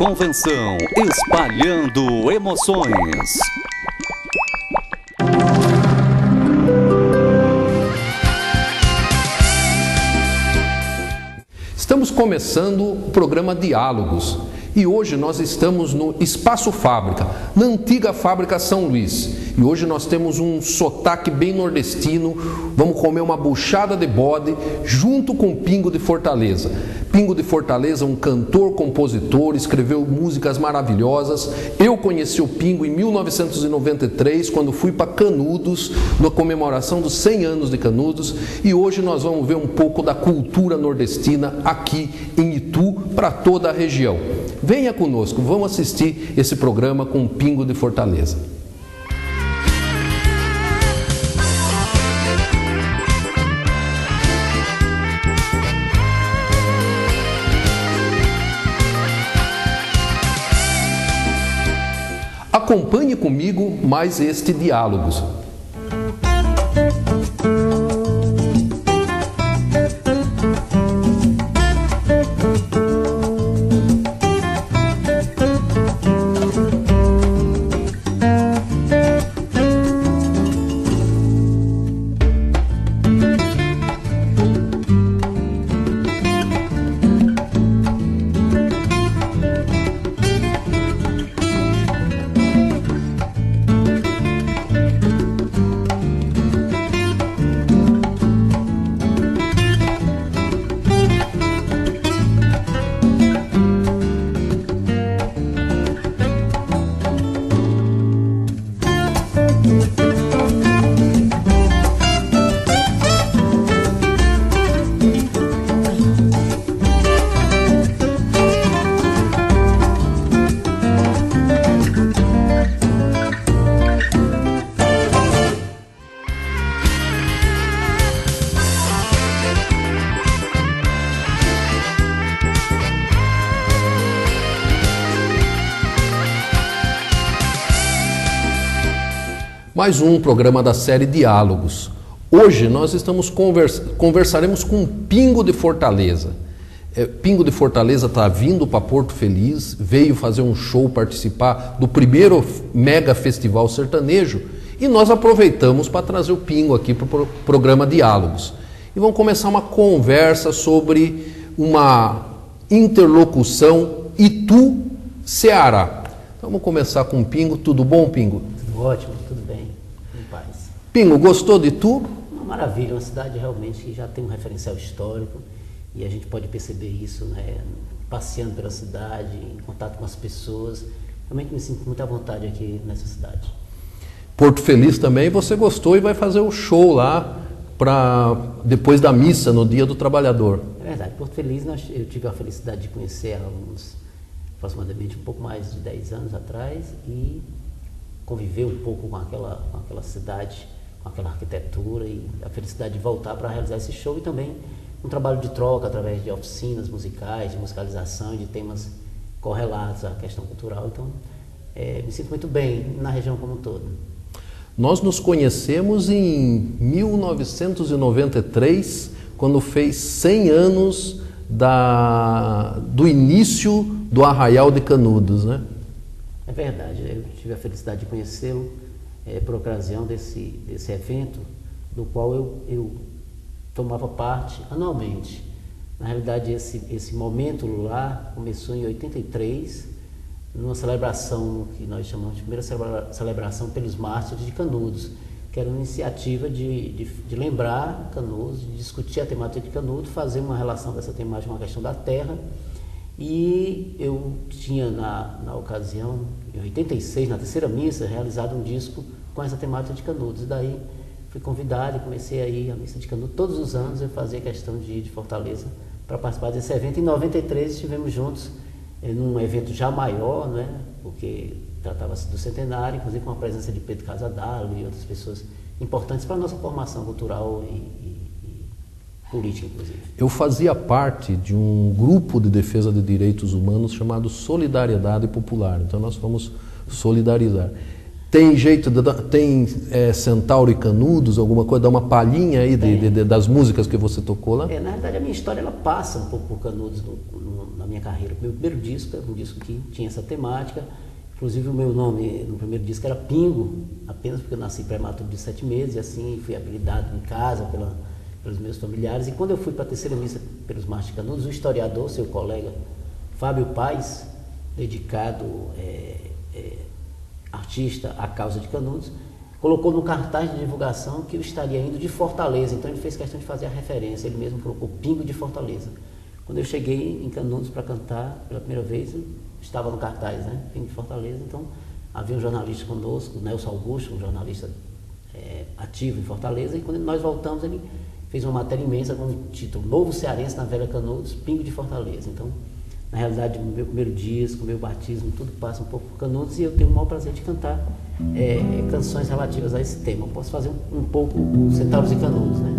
Convenção, espalhando emoções. Estamos começando o programa Diálogos e hoje nós estamos no Espaço Fábrica, na antiga Fábrica São Luís. E hoje nós temos um sotaque bem nordestino, vamos comer uma buchada de bode junto com Pingo de Fortaleza. Pingo de Fortaleza, um cantor, compositor, escreveu músicas maravilhosas. Eu conheci o Pingo em 1993, quando fui para Canudos, na comemoração dos 100 anos de Canudos. E hoje nós vamos ver um pouco da cultura nordestina aqui em Itu, para toda a região. Venha conosco, vamos assistir esse programa com o Pingo de Fortaleza. Acompanhe comigo mais este Diálogos. Mais um programa da série Diálogos. Hoje nós conversaremos com Pingo de Fortaleza. Pingo de Fortaleza está vindo para Porto Feliz, veio fazer um show, participar do primeiro mega festival sertanejo e nós aproveitamos para trazer o Pingo aqui para o programa Diálogos. E vamos começar uma conversa sobre uma interlocução Itu-Ceará. Então, vamos começar com o Pingo. Tudo bom, Pingo? Tudo ótimo, tudo bem, em paz. Pingo, gostou de Itu? Uma maravilha, uma cidade realmente que já tem um referencial histórico e a gente pode perceber isso, né, passeando pela cidade, em contato com as pessoas. Realmente me sinto muito à vontade aqui nessa cidade. Porto Feliz também você gostou e vai fazer o show lá depois da missa, no Dia do Trabalhador. É verdade, Porto Feliz eu tive a felicidade de conhecer aproximadamente um pouco mais de 10 anos atrás e conviver um pouco com aquela cidade, com aquela arquitetura e a felicidade de voltar para realizar esse show e também um trabalho de troca através de oficinas musicais, de musicalização e de temas correlatos à questão cultural. Então, me sinto muito bem na região como um todo. Nós nos conhecemos em 1993, quando fez 100 anos do início do Arraial de Canudos, né? É verdade, eu tive a felicidade de conhecê-lo por ocasião desse evento, do qual eu tomava parte anualmente. Na realidade, esse momento lá começou em 83, numa celebração que nós chamamos de primeira celebração pelos mártires de Canudos, que era uma iniciativa de lembrar Canudos, de discutir a temática de Canudos, fazer uma relação dessa temática com a questão da terra. E eu tinha, na ocasião, em 86, na terceira missa, realizado um disco com essa temática de Canudos. E daí fui convidado e comecei a ir à missa de Canudos. Todos os anos eu fazia questão de ir de Fortaleza para participar desse evento. Em 93 estivemos juntos num evento já maior, né, porque tratava-se do centenário, inclusive com a presença de Pedro Casadalo e outras pessoas importantes para a nossa formação cultural e política, inclusive. Eu fazia parte de um grupo de defesa de direitos humanos chamado Solidariedade Popular. Então nós fomos solidarizar. Tem jeito, tem Centauro e Canudos, alguma coisa, dá uma palhinha aí das músicas que você tocou lá? Na verdade, a minha história ela passa um pouco por Canudos na minha carreira. O meu primeiro disco era um disco que tinha essa temática. Inclusive, o meu nome no primeiro disco era Pingo, apenas porque eu nasci prematuro de 7 meses, e assim fui apelidado em casa pelos meus familiares. E quando eu fui para a terceira missa pelos Marchos de Canudos, o historiador, seu colega Fábio Paes, dedicado artista à causa de Canudos, colocou no cartaz de divulgação que eu estaria indo de Fortaleza. Então ele fez questão de fazer a referência, ele mesmo colocou Pingo de Fortaleza. Quando eu cheguei em Canudos para cantar pela primeira vez, estava no cartaz, né? Pingo de Fortaleza. Então havia um jornalista conosco, Nelson Augusto, um jornalista ativo em Fortaleza, e quando nós voltamos ele fez uma matéria imensa com o título Novo Cearense na Velha Canudos, Pingo de Fortaleza. Então, na realidade, o meu primeiro disco, o meu batismo, tudo passa um pouco por Canudos, e eu tenho o maior prazer de cantar canções relativas a esse tema. Eu posso fazer um pouco o Centauros e Canudos, né?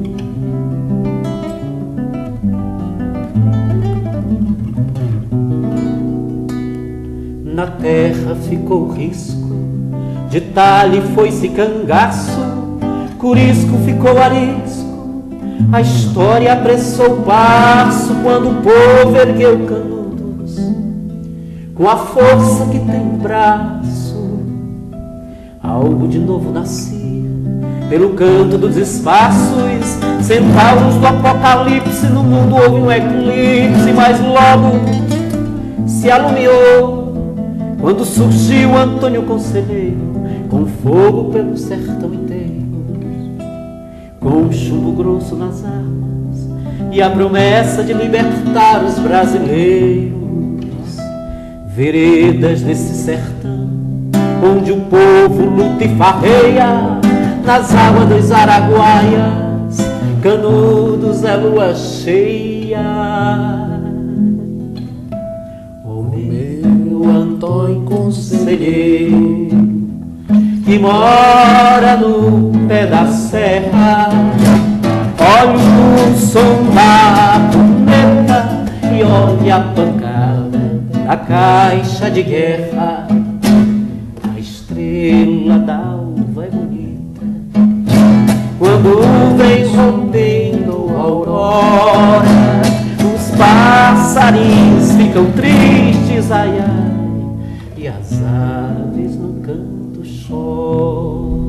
Na terra ficou risco, de talhe foi-se cangaço, curisco ficou arisco, a história apressou o passo quando o povo ergueu Canudos com a força que tem o braço. Algo de novo nascia pelo canto dos espaços, centauros do apocalipse. No mundo houve um eclipse, mas logo se alumiou quando surgiu Antônio Conselheiro com fogo pelo sertão inteiro, com um chumbo grosso nas armas e a promessa de libertar os brasileiros. Veredas nesse sertão onde o povo luta e farreia, nas águas dos Araguaias, Canudos é lua cheia. O meu Antônio Conselheiro, que mora no pé da serra, olha o som da punheta e olha a pancada da caixa de guerra. A estrela d'alva é bonita quando vem rompendo a aurora. Os passarinhos ficam tristes, ai ai, e as aves no canto choram.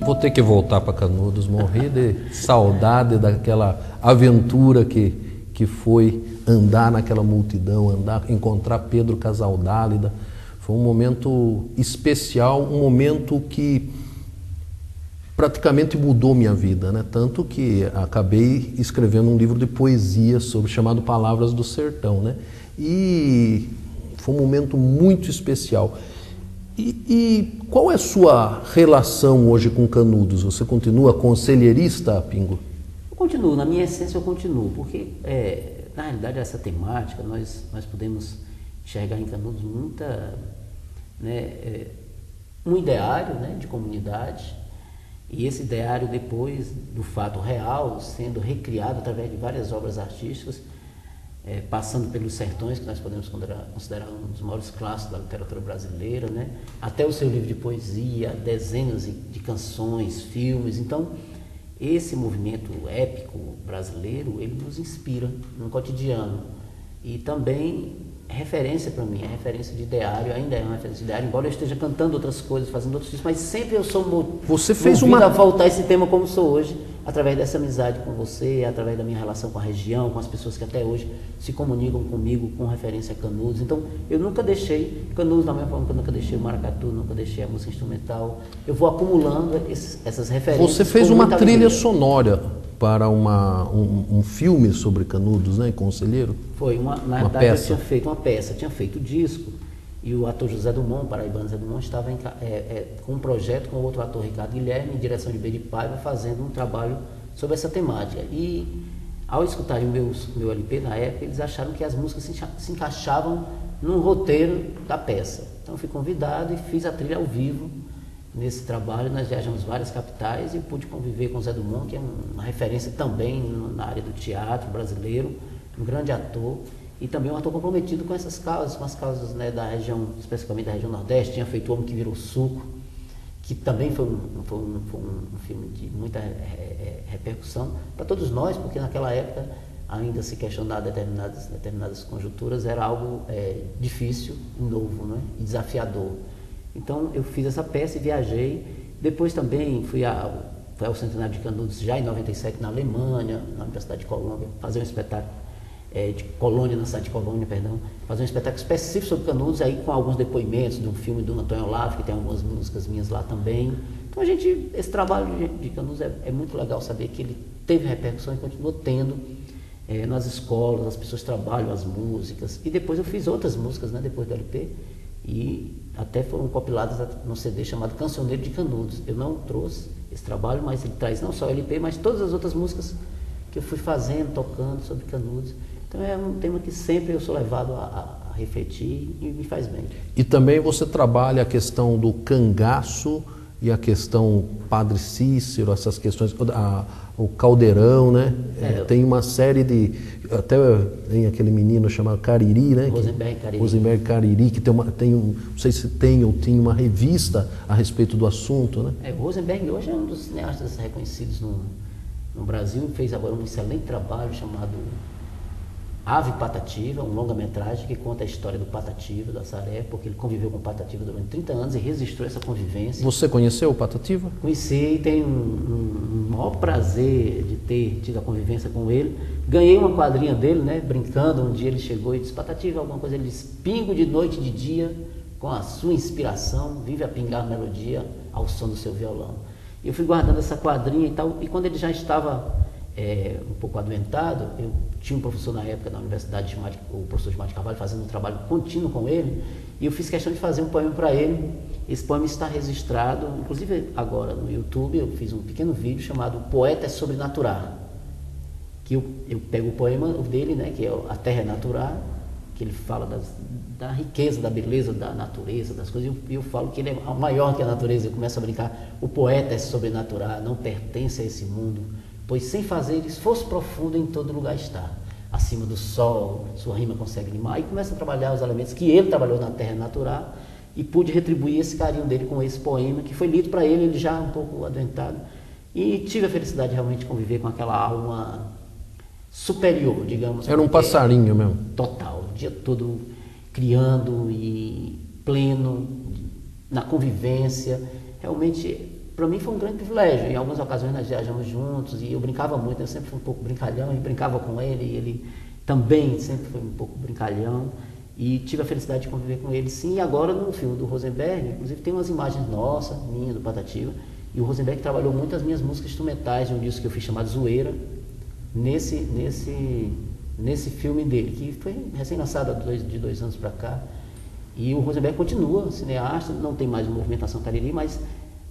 Vou ter que voltar para Canudos, morrer de saudade daquela aventura que foi andar naquela multidão, encontrar Pedro Casaldálida. Foi um momento especial, um momento que praticamente mudou minha vida, né? Tanto que acabei escrevendo um livro de poesia chamado Palavras do Sertão, né? E foi um momento muito especial. E qual é a sua relação hoje com Canudos? Você continua conselheirista, Pingo? Eu continuo, na minha essência eu continuo, porque na realidade essa temática nós podemos enxergar em Canudos um ideário, né, de comunidade, e esse ideário depois do fato real sendo recriado através de várias obras artísticas, passando pelos sertões, que nós podemos considerar um dos maiores clássicos da literatura brasileira, né, até o seu livro de poesia, dezenas de canções, filmes. Então esse movimento épico brasileiro, ele nos inspira no cotidiano, e também é referência para mim, é referência de ideário, ainda é uma referência de ideário, embora eu esteja cantando outras coisas, fazendo outros discos, mas sempre eu sou movido a voltar a esse tema como sou hoje, através dessa amizade com você, através da minha relação com a região, com as pessoas que até hoje se comunicam comigo com referência a Canudos. Então, eu nunca deixei Canudos, da mesma forma que eu nunca deixei o maracatu, nunca deixei a música instrumental. Eu vou acumulando essas referências. Você fez uma trilha sonora para um filme sobre Canudos, né, Conselheiro? Foi, na verdade eu tinha feito uma peça, tinha feito o disco, e o ator José Dumont, paraibano José Dumont, estava com um projeto com o outro ator Ricardo Guilherme, em direção de B de Paiva, fazendo um trabalho sobre essa temática. E ao escutarem meu LP na época, eles acharam que as músicas se encaixavam num roteiro da peça. Então eu fui convidado e fiz a trilha ao vivo. Nesse trabalho nós viajamos várias capitais e pude conviver com o Zé Dumont, que é uma referência também na área do teatro brasileiro, um grande ator. E também um ator comprometido com essas causas, com as causas, né, da região, especificamente da região Nordeste. Tinha feito O Homem que Virou Suco, que também foi um filme de muita repercussão para todos nós, porque naquela época ainda se questionar determinadas conjunturas era algo difícil, novo, né, e desafiador. Então eu fiz essa peça e viajei. Depois também fui ao Centenário de Canudos, já em 97, na Alemanha, na Universidade de Colômbia, fazer um espetáculo de Colônia, na cidade de Colônia, perdão, fazer um espetáculo específico sobre Canudos, aí com alguns depoimentos de um filme do Antônio Olavo, que tem algumas músicas minhas lá também. Então esse trabalho de Canudos é muito legal saber que ele teve repercussão e continua tendo nas escolas, as pessoas trabalham as músicas. E depois eu fiz outras músicas, né, depois do LP, e até foram compiladas num CD chamado Cancioneiro de Canudos. Eu não trouxe esse trabalho, mas ele traz não só o LP, mas todas as outras músicas que eu fui fazendo, tocando sobre Canudos. Então é um tema que sempre eu sou levado a refletir e me faz bem. E também você trabalha a questão do cangaço e a questão Padre Cícero, essas questões, o Caldeirão, né? Tem uma série de... Até tem aquele menino chamado Cariri, né? Rosenberg Cariri, que não sei se tem ou tinha uma revista a respeito do assunto, né? O Rosenberg hoje é um dos cineastas reconhecidos no Brasil, fez agora um excelente trabalho chamado Ave Patativa, um longa-metragem que conta a história do Patativa, da Saré, porque ele conviveu com o Patativa durante 30 anos e registrou essa convivência. Você conheceu o Patativa? Conheci e tenho um maior prazer de ter tido a convivência com ele. Ganhei uma quadrinha dele, né, brincando, um dia ele chegou e disse, Patativa, alguma coisa, ele disse, pingo de noite e de dia, com a sua inspiração, vive a pingar melodia ao som do seu violão. E eu fui guardando essa quadrinha e tal, e quando ele já estava um pouco adoentado, eu tinha um professor na época na universidade, o professor Gilmar de Carvalho, fazendo um trabalho contínuo com ele, e eu fiz questão de fazer um poema para ele. Esse poema está registrado, inclusive agora no YouTube, eu fiz um pequeno vídeo chamado O Poeta é Sobrenatural, que eu pego o poema dele, né, que é A Terra é Natural, que ele fala da riqueza, da beleza da natureza, das coisas, e eu falo que ele é maior que a natureza. Eu começo a brincar, o poeta é sobrenatural, não pertence a esse mundo, pois sem fazer esforço profundo em todo lugar está. Acima do sol, sua rima consegue limar. E começa a trabalhar os elementos que ele trabalhou na Terra Natural e pude retribuir esse carinho dele com esse poema, que foi lido para ele já um pouco adoentado. E tive a felicidade de realmente conviver com aquela alma superior, digamos. Era um passarinho mesmo. Total, o dia todo criando e pleno, na convivência. Realmente... Para mim foi um grande privilégio. Em algumas ocasiões nós viajamos juntos e eu brincava muito, eu sempre fui um pouco brincalhão e brincava com ele, e ele também sempre foi um pouco brincalhão, e tive a felicidade de conviver com ele, sim. E agora no filme do Rosenberg, inclusive tem umas imagens nossas, minha, do Patativa, e o Rosenberg trabalhou muito as minhas músicas instrumentais de um disco que eu fiz chamado Zoeira, nesse filme dele, que foi recém-lançado de 2 anos para cá. E o Rosenberg continua cineasta, não tem mais movimentação Cariri, mas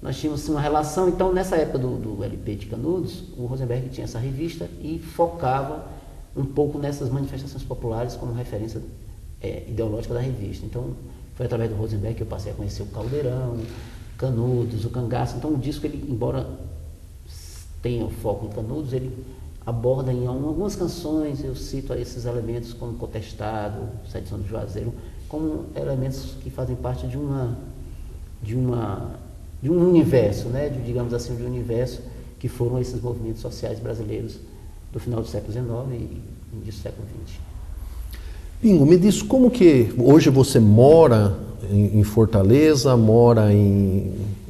nós tínhamos uma relação. Então, nessa época do LP de Canudos, o Rosenberg tinha essa revista e focava um pouco nessas manifestações populares como referência ideológica da revista. Então, foi através do Rosenberg que eu passei a conhecer o Caldeirão, Canudos, o Cangaço. Então, o disco, ele, embora tenha foco em Canudos, ele aborda em algumas canções, eu cito esses elementos como Contestado, Sedição do Juazeiro, como elementos que fazem parte de um universo, né, digamos assim, de um universo que foram esses movimentos sociais brasileiros do final do século XIX e início do século XX. Pingo, me diz como que hoje você mora em Fortaleza, mora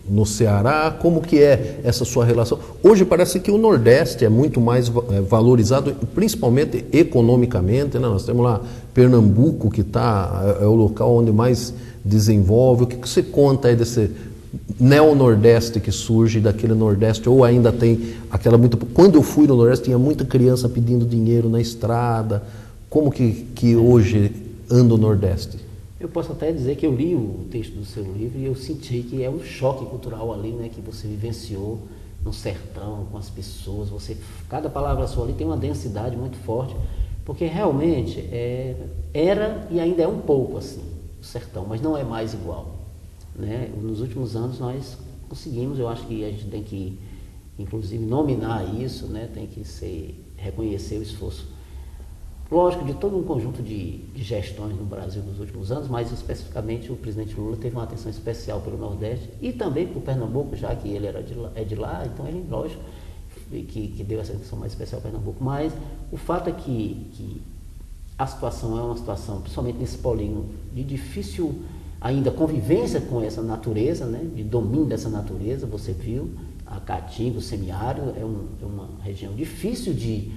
no Ceará, como que é essa sua relação? Hoje parece que o Nordeste é muito mais valorizado, principalmente economicamente, né? Nós temos lá Pernambuco, que é o local onde mais desenvolve. O que você conta aí desse neo-Nordeste que surge daquele Nordeste, ou ainda tem aquela muita... Quando eu fui no Nordeste tinha muita criança pedindo dinheiro na estrada. Como que hoje anda o Nordeste? Eu posso até dizer que eu li o texto do seu livro e eu senti que é um choque cultural ali, né, que você vivenciou no sertão, com as pessoas. Cada palavra sua ali tem uma densidade muito forte, porque realmente era e ainda é um pouco assim o sertão, mas não é mais igual, né? Nos últimos anos nós conseguimos, eu acho que a gente tem que, inclusive, nominar isso, né? Tem que reconhecer o esforço lógico, de todo um conjunto de gestões no Brasil nos últimos anos, mas especificamente o presidente Lula teve uma atenção especial pelo Nordeste e também por Pernambuco, já que ele é de lá, então ele, lógico, que deu essa atenção mais especial ao Pernambuco. Mas o fato é que a situação é uma situação, principalmente nesse polígono, de difícil ainda convivência com essa natureza, né, de domínio dessa natureza. Você viu, a Caatinga, o semiárido, é uma região difícil de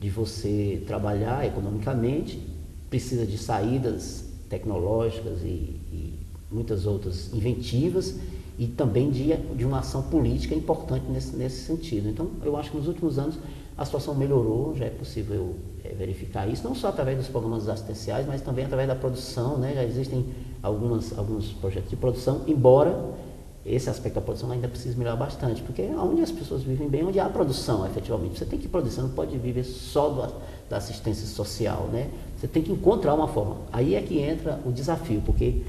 você trabalhar economicamente, precisa de saídas tecnológicas e muitas outras inventivas, e também de uma ação política importante nesse sentido. Então, eu acho que nos últimos anos a situação melhorou, já é possível verificar isso, não só através dos programas assistenciais, mas também através da produção, né? Já existem alguns projetos de produção, embora esse aspecto da produção ainda precisa melhorar bastante, porque é onde as pessoas vivem bem, onde há produção, efetivamente. Você tem que produzir, você não pode viver só da assistência social, né? Você tem que encontrar uma forma. Aí é que entra o desafio, porque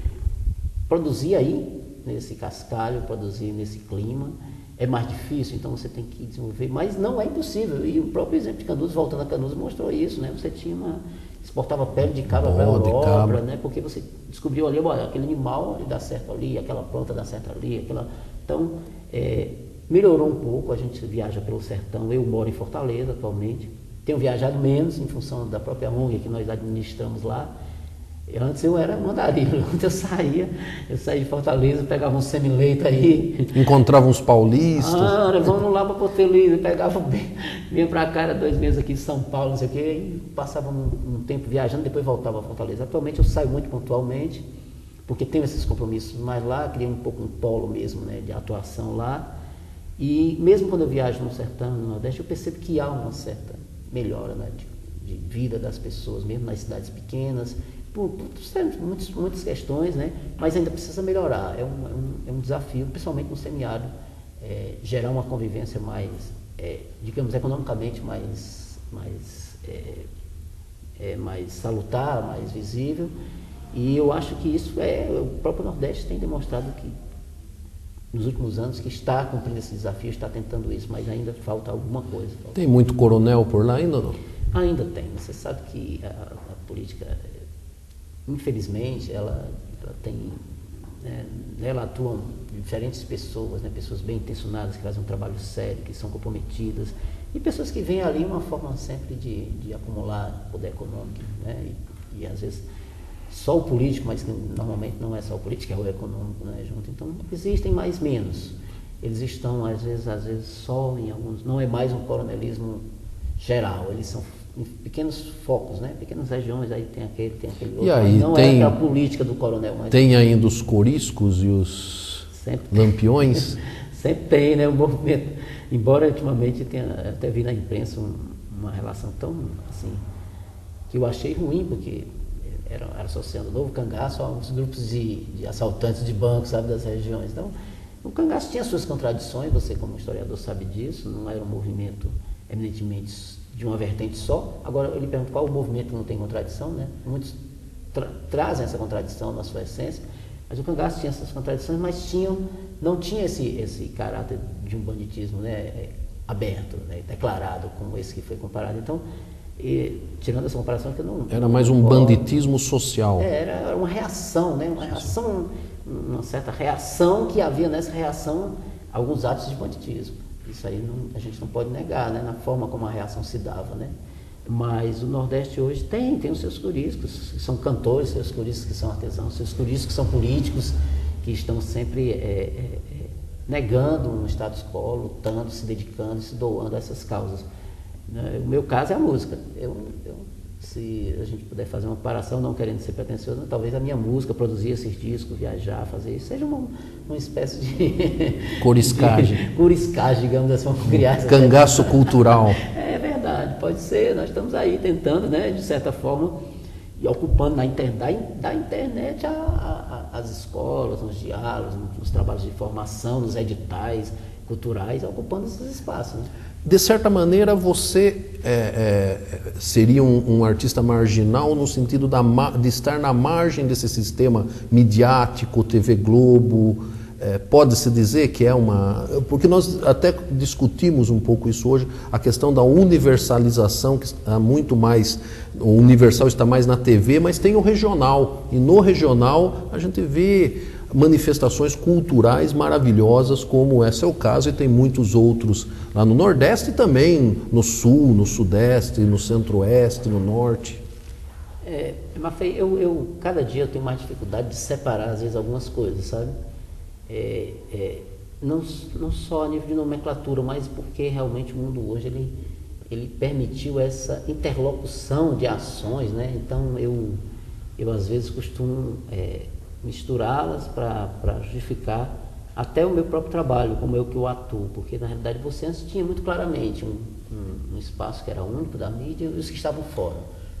produzir aí, nesse cascalho, produzir nesse clima, é mais difícil, então você tem que desenvolver, mas não é impossível. E o próprio exemplo de Canudos, voltando a Canudos, mostrou isso, né? Você exportava pele de cabra para a Europa, né? Porque você descobriu ali, olha, aquele animal ele dá certo ali, aquela planta dá certo ali, Então, melhorou um pouco, a gente viaja pelo sertão, eu moro em Fortaleza atualmente, tenho viajado menos em função da própria ONG que nós administramos lá. Antes eu era mandarino, quando eu saía de Fortaleza, pegava um semileito aí. Encontrava uns paulistas. Vamos lá para Porto Feliz, vinha para cá, era 2 meses aqui em São Paulo, não sei o quê, e passava um tempo viajando, depois voltava a Fortaleza. Atualmente eu saio muito pontualmente, porque tenho esses compromissos mais lá, criei um pouco um polo mesmo, né, de atuação lá. E mesmo quando eu viajo no sertão, no Nordeste, eu percebo que há uma certa melhora, né, de vida das pessoas, mesmo nas cidades pequenas, por muitas questões, né? Mas ainda precisa melhorar. É um desafio, principalmente no semiárido, gerar uma convivência mais, digamos, economicamente mais salutar, mais visível. E eu acho que isso o próprio Nordeste tem demonstrado que nos últimos anos que está cumprindo esse desafio, está tentando isso, mas ainda falta alguma coisa. Tem muito coronel por lá ainda ou não? Ainda tem. Você sabe que a política, infelizmente, ela atua diferentes pessoas, né? Pessoas bem intencionadas, que fazem um trabalho sério, que são comprometidas, e pessoas que veem ali uma forma sempre de acumular poder econômico, né? E às vezes só o político, mas que normalmente não é só o político, é o econômico, né, junto. Então existem mais menos. Eles estão às vezes só em alguns, não é mais um coronelismo geral, eles são em pequenos focos, né? Pequenas regiões, aí tem aquele outro. E aí, não é a política do coronel. Mas tem ainda os coriscos e os lampiões? Sempre tem, né? O movimento. Embora ultimamente até vi na imprensa uma relação tão assim, que eu achei ruim, porque era associando o Novo Cangaço a uns grupos de assaltantes de bancos, sabe, das regiões. Então, o cangaço tinha suas contradições, você como historiador sabe disso, não era um movimento eminentemente de uma vertente só. Agora, ele pergunta qual o movimento que não tem contradição, né? Muitos trazem essa contradição na sua essência, mas o cangaço tinha essas contradições, mas não tinha esse caráter de um banditismo, né, aberto, né, declarado, como esse que foi comparado. Então, tirando essa comparação, que eu não... Era mais um banditismo social. Era uma reação, né? Uma certa reação, que havia nessa reação alguns atos de banditismo. Isso aí a gente não pode negar, né? Na forma como a reação se dava, né? Mas o Nordeste hoje tem os seus coriscos, que são cantores, seus coriscos que são artesãos, seus coriscos que são políticos, que estão sempre negando um status quo, lutando, se dedicando, se doando a essas causas. O meu caso é a música. Se a gente puder fazer uma comparação, não querendo ser pretensioso, talvez a minha música, produzir esses discos, viajar, fazer isso, seja uma espécie de... Coriscagem. Coriscagem, digamos assim, vamos criar essa... Cangaço cultural. É verdade, pode ser. Nós estamos aí tentando, né, de certa forma, e ocupando da internet as escolas, nos diálogos, nos trabalhos de formação, nos editais culturais, ocupando esses espaços, né? De certa maneira, você seria um artista marginal no sentido de estar na margem desse sistema midiático, TV Globo, pode-se dizer que é uma... Porque nós até discutimos um pouco isso hoje, a questão da universalização, que está muito mais... O universal está mais na TV, mas tem o regional. E no regional a gente vê manifestações culturais maravilhosas, como é seu caso, e tem muitos outros lá no Nordeste e também no Sul, no Sudeste, no Centro-Oeste, no Norte. Mafei, cada dia eu tenho mais dificuldade de separar, às vezes, algumas coisas, sabe? Não só a nível de nomenclatura, mas porque realmente o mundo hoje ele permitiu essa interlocução de ações, né? Então eu às vezes costumo misturá-las para justificar até o meu próprio trabalho, como eu que eu atuo, porque na realidade você antes tinha muito claramente um espaço que era único da mídia e os que estavam fora.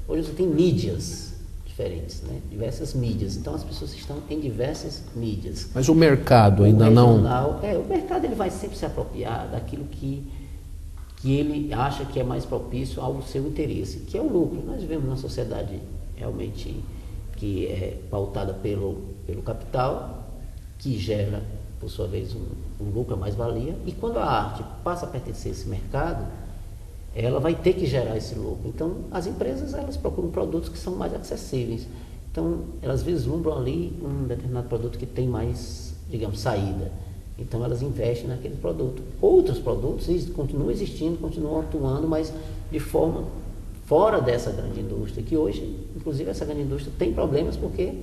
Hoje você tem mídias diferentes, né? Diversas mídias, então as pessoas estão em diversas mídias. Mas o mercado ainda regional, não... o mercado ele vai sempre se apropriar daquilo que ele acha que é mais propício ao seu interesse, que é o lucro. Nós vivemos numa sociedade realmente que é pautada pelo capital, que gera, por sua vez, um lucro, a mais-valia, e quando a arte passa a pertencer a esse mercado, ela vai ter que gerar esse lucro. Então, as empresas, elas procuram produtos que são mais acessíveis. Então, elas vislumbram ali um determinado produto que tem mais, digamos, saída. Então, elas investem naquele produto. Outros produtos continuam existindo, continuam atuando, mas de forma fora dessa grande indústria, que hoje, inclusive, essa grande indústria tem problemas porque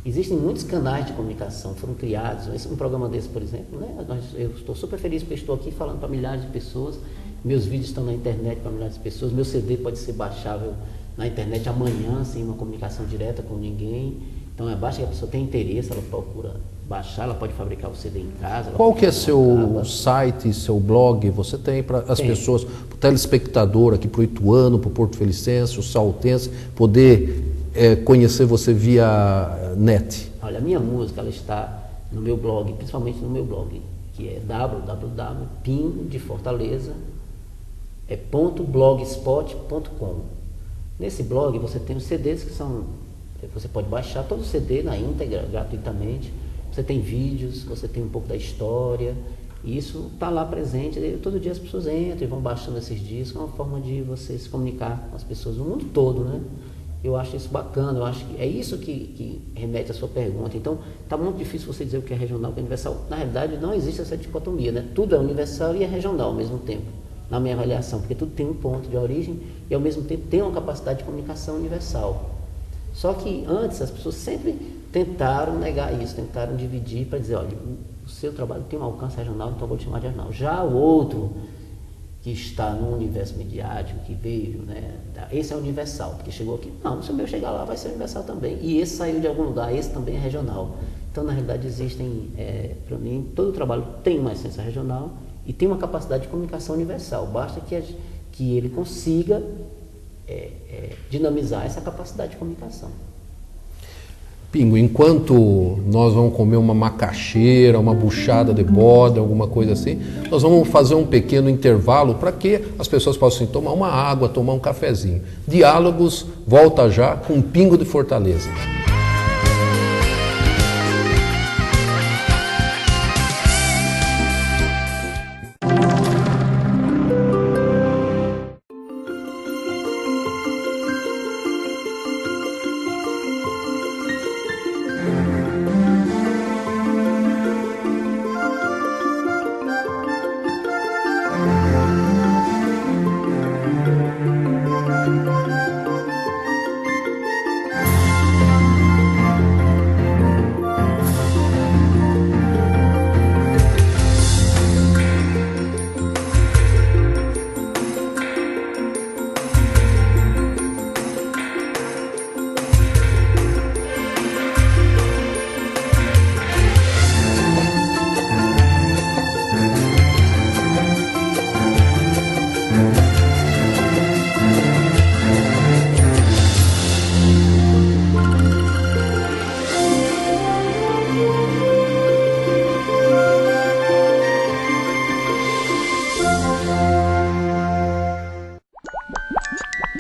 existem muitos canais de comunicação, foram criados. Um programa desse, por exemplo, né? Eu estou super feliz porque estou aqui falando para milhares de pessoas, meus vídeos estão na internet para milhares de pessoas, meu CD pode ser baixável na internet amanhã, sem uma comunicação direta com ninguém. Então, basta que a pessoa tenha interesse, ela procura baixar, ela pode fabricar o CD em casa. Qual que é seu site, seu blog? Você tem para as pessoas, para o telespectador aqui, para o ituano, para o Porto Felicense, o saltense, poder conhecer você via net? Olha, a minha música ela está no meu blog, principalmente no meu blog, que é www.pingodefortaleza.blogspot.com. Nesse blog você tem os CDs que são... Você pode baixar todo o CD na íntegra, gratuitamente. Você tem vídeos, você tem um pouco da história. E isso está lá presente. Todo dia as pessoas entram e vão baixando esses discos. É uma forma de você se comunicar com as pessoas do mundo todo, né? Eu acho isso bacana. Eu acho que é isso que remete à sua pergunta. Então, está muito difícil você dizer o que é regional, o que é universal. Na realidade, não existe essa dicotomia, né? Tudo é universal e é regional ao mesmo tempo, na minha avaliação. Porque tudo tem um ponto de origem e, ao mesmo tempo, tem uma capacidade de comunicação universal. Só que antes as pessoas sempre tentaram negar isso, tentaram dividir para dizer, olha, o seu trabalho tem um alcance regional, então eu vou te chamar de regional. Já o outro, que está no universo midiático, que veio, né, esse é universal, porque chegou aqui. Não, se o meu chegar lá vai ser universal também. E esse saiu de algum lugar, esse também é regional. Então, na realidade, existem, para mim, todo o trabalho tem uma essência regional e tem uma capacidade de comunicação universal. Basta que ele consiga dinamizar essa capacidade de comunicação. Pingo, enquanto nós vamos comer uma macaxeira, uma buchada de bode, alguma coisa assim, nós vamos fazer um pequeno intervalo para que as pessoas possam tomar uma água, tomar um cafezinho. Diálogos volta já com Pingo de Fortaleza.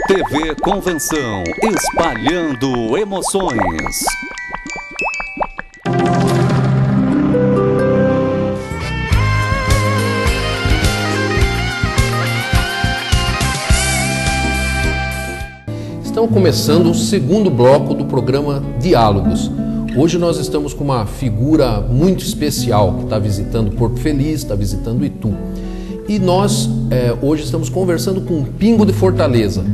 TV Convenção, espalhando emoções. Então, começando o segundo bloco do programa Diálogos. Hoje nós estamos com uma figura muito especial que está visitando Porto Feliz, está visitando Itu. E nós hoje estamos conversando com um pingo de Fortaleza.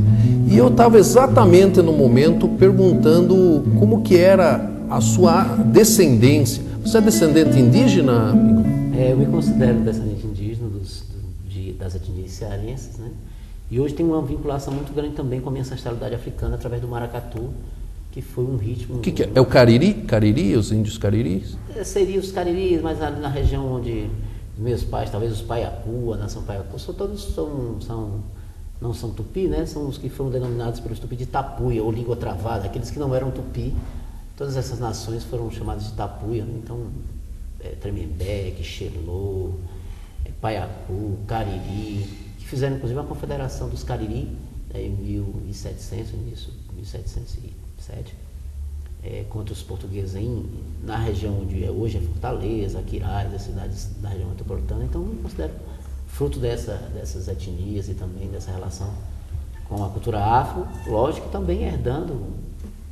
E eu estava exatamente no momento perguntando como que era a sua descendência. Você é descendente indígena, Pingo? Eu me considero descendente indígena das etnias cearenses, né? E hoje tem uma vinculação muito grande também com a minha ancestralidade africana através do maracatu, que foi um ritmo... O que é? É o cariri? Cariri? Os índios cariris? Seria os cariris, mas ali na região onde meus pais, talvez os Paiacu, a nação Paiacu, todos não são tupi, né? São os que foram denominados pelos tupi de tapuia, ou língua travada, aqueles que não eram tupi. Todas essas nações foram chamadas de tapuia, né? Então, Tremembé, Quixelô, Paiacu, Cariri, que fizeram inclusive uma confederação dos Cariri, em 1700, início de 1707, contra os portugueses na região onde hoje é Fortaleza, Aquiraz, as cidades da região metropolitana. Então, eu considero fruto dessas etnias e também dessa relação com a cultura afro, lógico, também herdando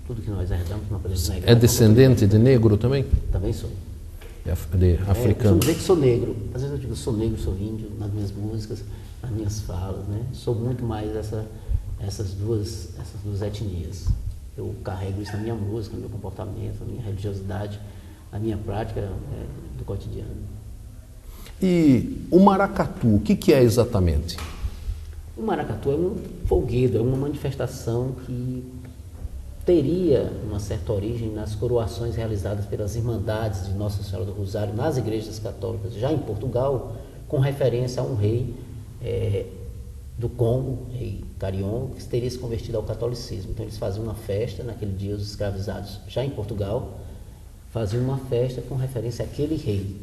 tudo que nós herdamos, não podemos negar. É descendente de negro também? Também sou. De africano? Eu dizer que sou negro. Às vezes eu digo sou negro, sou índio, nas minhas músicas, nas minhas falas, né? Sou muito mais essas duas etnias. Eu carrego isso na minha música, no meu comportamento, na minha religiosidade, na minha prática do cotidiano. E o maracatu, o que é exatamente? O maracatu é um folguedo, é uma manifestação que teria uma certa origem nas coroações realizadas pelas Irmandades de Nossa Senhora do Rosário nas igrejas católicas, já em Portugal, com referência a um rei do Congo, rei Carion, que teria se convertido ao catolicismo. Então eles faziam uma festa, naquele dia os escravizados, já em Portugal, faziam uma festa com referência àquele rei.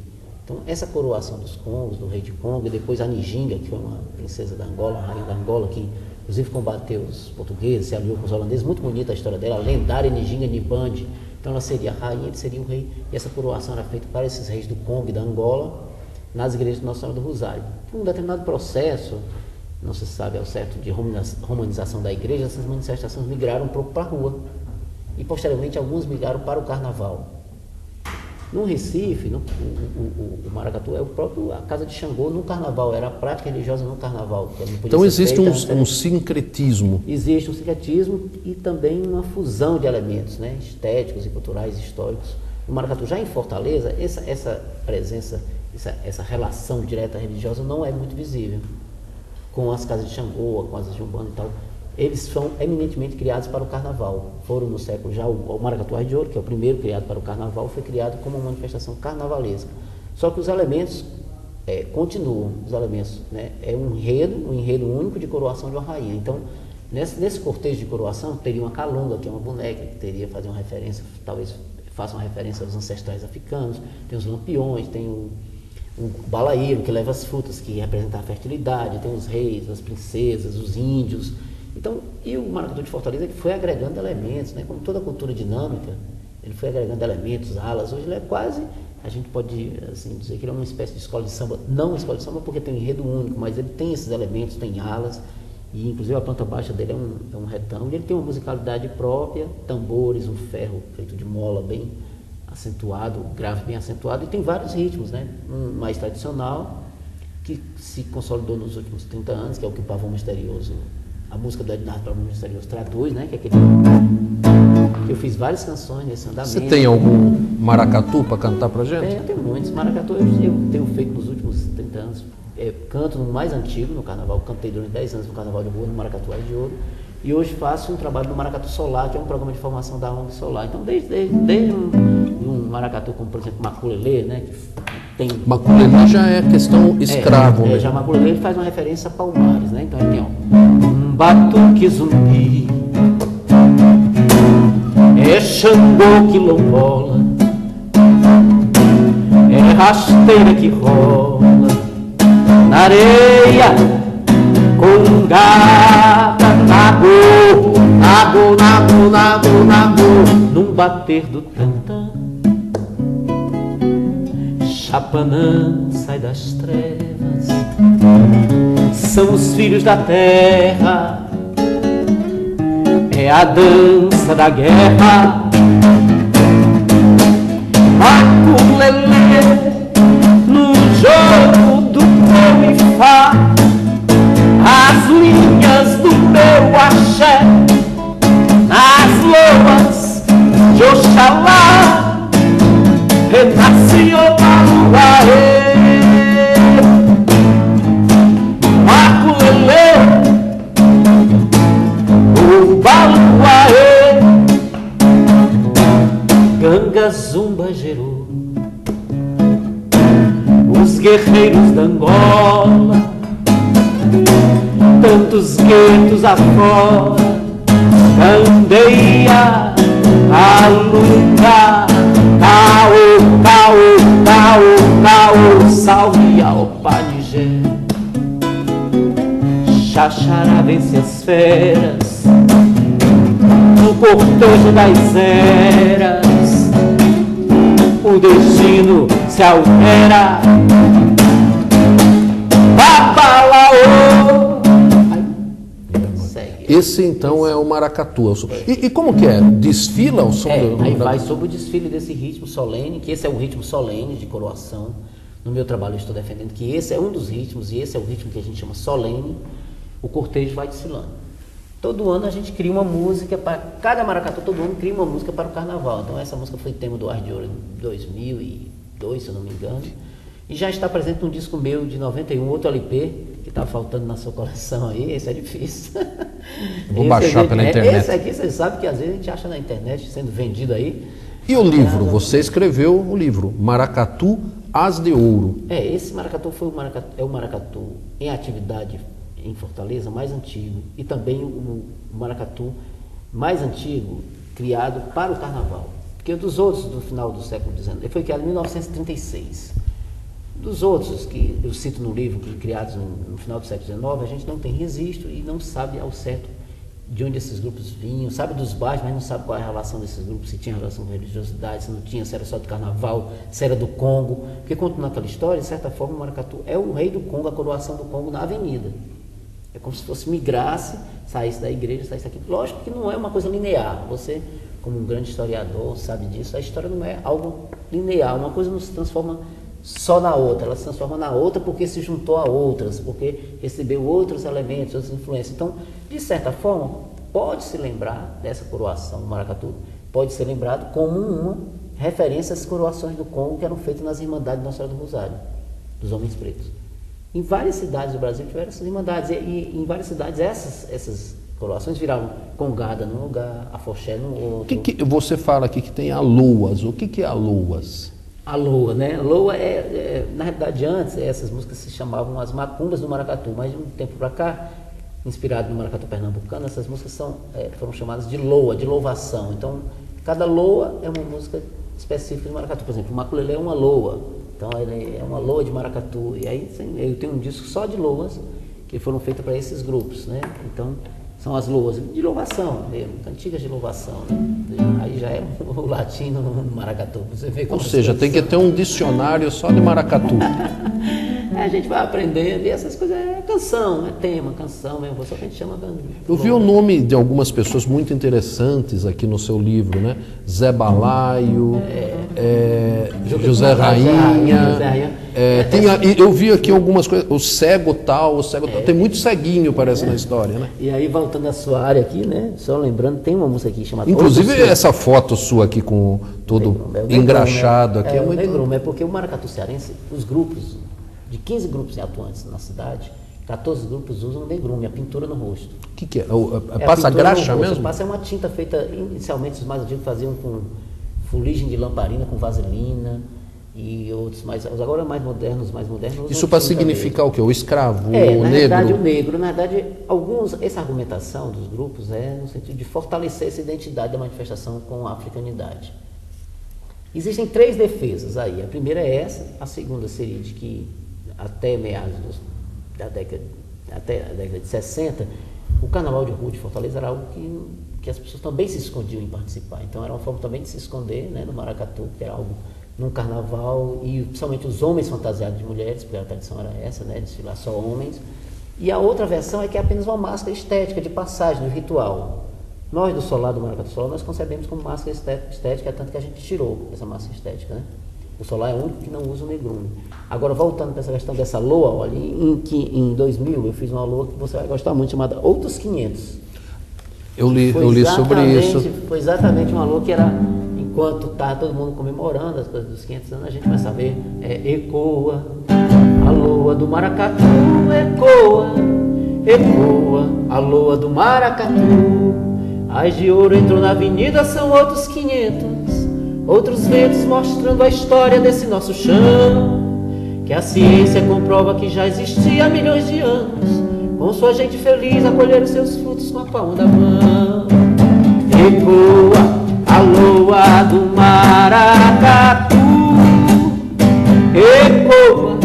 Então essa coroação dos Congos, do rei de Congo, e depois a Nijinga, que foi uma princesa da Angola, uma rainha da Angola, que inclusive combateu os portugueses, se aliou com os holandeses, muito bonita a história dela, a lendária Nijinga Nibande. Então ela seria a rainha, ele seria o rei, e essa coroação era feita para esses reis do Congo e da Angola, nas igrejas de Nossa Senhora do Rosário. Por um determinado processo, não se sabe ao certo, de romanização da igreja, essas manifestações migraram um pouco para a rua. E posteriormente alguns migraram para o carnaval. No Recife, o maracatu é a casa de Xangô no carnaval, era a prática religiosa no carnaval. Então existe um sincretismo. Existe um sincretismo e também uma fusão de elementos, né, estéticos e culturais históricos. O maracatu, já em Fortaleza, essa presença, essa relação direta religiosa não é muito visível. Com as casas de Xangô, com as de Umbanda e tal, eles são eminentemente criados para o carnaval. Foram no século já, o maracatu de ouro, que é o primeiro criado para o carnaval, foi criado como uma manifestação carnavalesca. Só que os elementos continuam, os elementos, né? É um enredo único de coroação de uma rainha. Então, nesse cortejo de coroação, teria uma calunga, que é uma boneca, que teria fazer uma referência, talvez faça uma referência aos ancestrais africanos, tem os lampiões, tem um balaíro que leva as frutas, que representa a fertilidade, tem os reis, as princesas, os índios. Então, e o maracatu de Fortaleza que foi agregando elementos, né? Como toda cultura dinâmica, ele foi agregando elementos, alas. Hoje ele é quase, a gente pode assim, dizer que ele é uma espécie de escola de samba, não uma escola de samba porque tem um enredo único, mas ele tem esses elementos, tem alas, e inclusive a planta baixa dele é um retângulo, ele tem uma musicalidade própria, tambores, um ferro feito de mola bem acentuado, grave bem acentuado, e tem vários ritmos, né? Um mais tradicional, que se consolidou nos últimos 30 anos, que é o que o Pavão Misterioso, a música do Ednardo Pavão Misterioso traduz, né? Que é aquele... Eu fiz várias canções nesse andamento. Você tem algum maracatu para cantar pra gente? Eu tenho muitos. Maracatu eu tenho feito nos últimos 30 anos. Canto no mais antigo, no carnaval, cantei durante 10 anos no Carnaval de Rua, no Maracatu de Ouro. E hoje faço um trabalho no Maracatu Solar, que é um programa de formação da ONG Solar. Então, desde um maracatu, como por exemplo Maculelê, né? Que tem... Maculelê já é questão escravo. Já Maculelê ele faz uma referência a Palmares, né? Então ele tem, um batuque zumbi, é Xangô quilombola, é rasteira que rola na areia com gata, nago, num bater do tantã. Chapanã sai das trevas, são os filhos da terra, é a dança da guerra. Maculelê, no jogo do meu ifá, as linhas do meu axé, nas loas de Oxalá, renasce o Baluaê. Maculelê, o Baluaê, Ganga Zumba gerou os guerreiros da Angola, tantos guetos afora, candeia a luta, caô, caô, caô, caô, salve ao Panigé. Xaxará vence as feras no cortejo das eras, o destino se altera. Babalaô. Esse então é o maracatu. E como que é? Desfila o som do... Aí vai sobre o desfile desse ritmo solene, que esse é um ritmo solene de coroação. No meu trabalho eu estou defendendo que esse é um dos ritmos, e esse é o ritmo que a gente chama solene. O cortejo vai desfilando. Todo ano a gente cria uma música para cada maracatu, todo ano cria uma música para o carnaval. Então essa música foi tema do Ar de Ouro em 2002, se eu não me engano. E já está presente num disco meu de 91, outro LP, que está faltando na sua coleção aí. Esse é difícil. Vou baixar pela internet. Esse aqui você sabe que às vezes a gente acha na internet sendo vendido aí. E o livro? Você escreveu o livro Maracatu As de Ouro. Esse maracatu é o maracatu em atividade em Fortaleza mais antigo, e também o maracatu mais antigo criado para o carnaval. Porque dos outros do final do século XIX, ele foi criado em 1936. Dos outros que eu cito no livro, criados no final do século XIX, a gente não tem registro e não sabe ao certo de onde esses grupos vinham, sabe dos bairros, mas não sabe qual é a relação desses grupos, se tinha relação com religiosidade, se não tinha, se era só do carnaval, se era do Congo. Porque contando aquela história, de certa forma, o maracatu é o rei do Congo, a coroação do Congo na avenida. É como se fosse migrasse, saísse da igreja, saísse daqui. Lógico que não é uma coisa linear. Você, como um grande historiador, sabe disso. A história não é algo linear. Uma coisa não se transforma só na outra. Ela se transforma na outra porque se juntou a outras, porque recebeu outros elementos, outras influências. Então, de certa forma, pode-se lembrar dessa coroação do maracatu, pode ser lembrado como uma referência às coroações do Congo que eram feitas nas Irmandades de Nossa Senhora do Rosário, dos homens pretos. Em várias cidades do Brasil tiveram essas irmandades, e em várias cidades essas coroações viraram congada num lugar, afoxé no outro. Que você fala aqui que tem aloas? O que é aloas? A loa, né? A loa na realidade, antes essas músicas se chamavam as macumbas do maracatu, mas de um tempo para cá, inspirado no maracatu pernambucano, essas músicas foram chamadas de loa, de louvação. Então, cada loa é uma música específica de maracatu. Por exemplo, o maculelê é uma loa. Então ele é uma loa de maracatu, e aí eu tenho um disco só de loas que foram feitas para esses grupos, né? Então são as loas de louvação mesmo, cantigas de louvação, né? Aí já é o latino no maracatu, você vê como. Ou seja, tem que ter um dicionário só de maracatu. A gente vai aprendendo, e essas coisas é canção, é tema, canção mesmo, só que a gente chama de... Eu vi o nome de algumas pessoas muito interessantes aqui no seu livro, né? Zé Balaio, José Rainha. Eu vi aqui algumas coisas, o cego tal, tem muito ceguinho, parece, na história, né? E aí, voltando à sua área aqui, né? Só lembrando, tem uma música aqui chamada... Inclusive essa foto sua aqui com todo engraxado aqui é muito... É porque o maracatu cearense, os grupos... De 15 grupos atuantes na cidade, 14 grupos usam negrume, a pintura no rosto. O que é? Passa graxa mesmo? Passa uma tinta feita, inicialmente os mais antigos faziam com fuligem de lamparina, com vaselina e outros mais. Agora mais modernos. Isso para significar mesmo. O quê? O escravo, o negro? Na verdade, o negro. Na verdade, essa argumentação dos grupos é no sentido de fortalecer essa identidade da manifestação com a africanidade. Existem 3 defesas aí. A primeira é essa, a segunda seria de que até meados da década de 60, o Carnaval de Rua de Fortaleza era algo que as pessoas também se escondiam em participar. Então era uma forma também de se esconder, né, no maracatu, que era algo num carnaval, e principalmente os homens fantasiados de mulheres, porque a tradição era essa, né, desfilar só homens. E a outra versão é que é apenas uma máscara estética de passagem, no ritual. Nós do Solar, do Maracatu Solar, nós concebemos como máscara estética, tanto que a gente tirou essa máscara estética, né? O Solar é o único que não usa o negrume. Agora, voltando para essa questão dessa loa, olha, em 2000 eu fiz uma loa que você vai gostar muito, chamada Outros 500. Eu li sobre isso. Foi exatamente uma loa que era, enquanto estava todo mundo comemorando as coisas dos 500 anos, a gente vai saber, ecoa, a loa do Maracatu, ecoa, ecoa, a loa do Maracatu. As de ouro entrou na avenida, são outros 500. Outros ventos mostrando a história desse nosso chão, que a ciência comprova que já existia há milhões de anos, com sua gente feliz a colher os seus frutos com a palma da mão. Ecoa a loa do Maracatu, ecoa,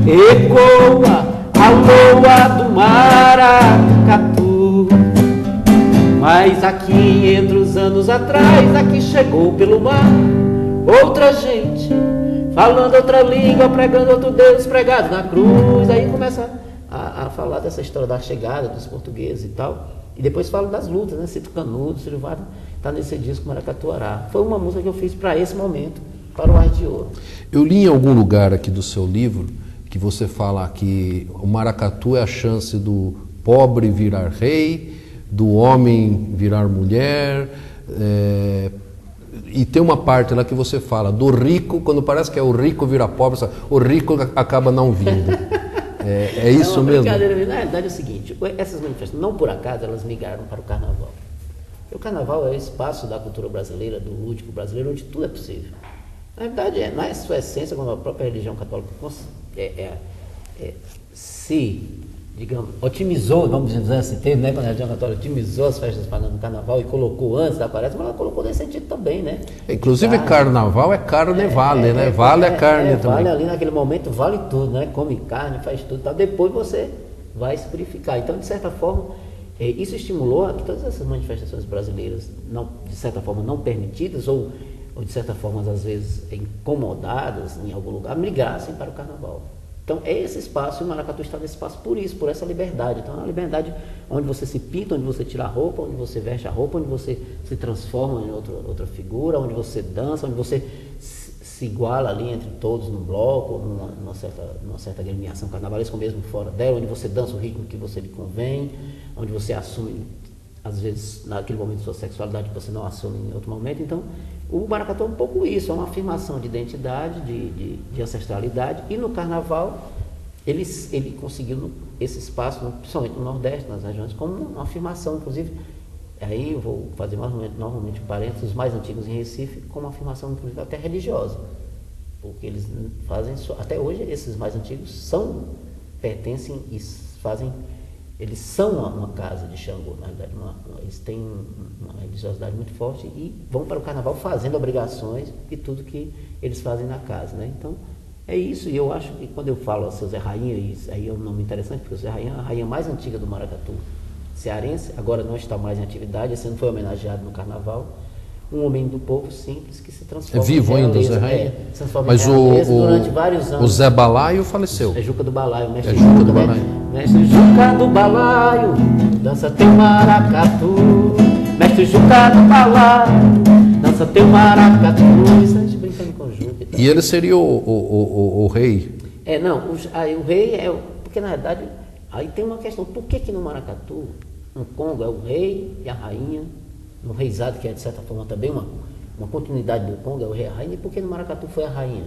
ecoa a loa do Maracatu. Mas há 500 anos atrás, aqui chegou pelo mar outra gente, falando outra língua, pregando outro Deus pregado na cruz. Aí começa a falar dessa história da chegada dos portugueses e tal. E depois fala das lutas, né? Cito Canudo, Ciro Vale, está nesse disco Maracatuará. Foi uma música que eu fiz para esse momento, para o Ars de Ouro. Eu li em algum lugar aqui do seu livro que você fala que o maracatu é a chance do pobre virar rei, do homem virar mulher, e tem uma parte lá que você fala do rico, quando parece que é o rico vira pobre, o rico acaba não vindo. É isso mesmo? Na verdade é o seguinte, essas manifestações, não por acaso, elas migraram para o carnaval. O carnaval é o espaço da cultura brasileira, do lúdico brasileiro, onde tudo é possível. Na verdade, na sua essência, como a própria religião católica se, digamos, otimizou, vamos dizer assim, teve, né, quando a religião católica otimizou as festas no carnaval e colocou antes da quaresma, mas ela colocou nesse sentido também, né? Inclusive carnaval é carne, vale, né? Vale a carne também. Vale ali naquele momento, vale tudo, né? Come carne, faz tudo, tal. Depois você vai se purificar. Então, de certa forma, isso estimulou a que todas essas manifestações brasileiras, não, de certa forma, não permitidas ou de certa forma, às vezes, incomodadas em algum lugar, migrassem para o carnaval. Então, é esse espaço, e o Maracatu está nesse espaço por isso, por essa liberdade. Então, é uma liberdade onde você se pinta, onde você tira a roupa, onde você veste a roupa, onde você se transforma em outra figura, onde você dança, onde você se iguala ali entre todos num bloco, numa certa agremiação carnavalesca, ou mesmo fora dela, onde você dança o ritmo que você lhe convém, onde você assume, às vezes, naquele momento, sua sexualidade que você não assume em outro momento. Então, o Maracatu é um pouco isso, é uma afirmação de identidade, de ancestralidade, e no carnaval ele conseguiu esse espaço, principalmente no Nordeste, nas regiões, como uma afirmação, inclusive, aí eu vou fazer novamente um parênteses, os mais antigos em Recife, como uma afirmação, inclusive, até religiosa, porque eles fazem, até hoje, esses mais antigos pertencem e fazem, eles são uma casa de Xangô, na verdade, eles têm uma religiosidade muito forte e vão para o carnaval fazendo obrigações e tudo que eles fazem na casa, né? Então, é isso, e eu acho que quando eu falo ao seu Zé Rainha, isso aí é um nome interessante, porque o Zé Rainha é a rainha mais antiga do Maracatu cearense, agora não está mais em atividade, esse ano foi homenageado no carnaval, um homem do povo simples que se transforma vivo em ainda o Zé Rainha? Mas durante vários anos. O Zé Balaio faleceu. É Juca do Balaio, mestre Juca do Balaio. Mestre Juca do Balaio, dança teu maracatu. Mestre Juca do Balaio, dança teu maracatu. Isso a gente brincando com o Juca. E ele seria o rei? O rei porque na verdade, aí tem uma questão, por que no maracatu, no Congo é o rei e a rainha, no reizado, que é de certa forma também uma continuidade do Congo, é o rei e a rainha, e por que no maracatu foi a rainha?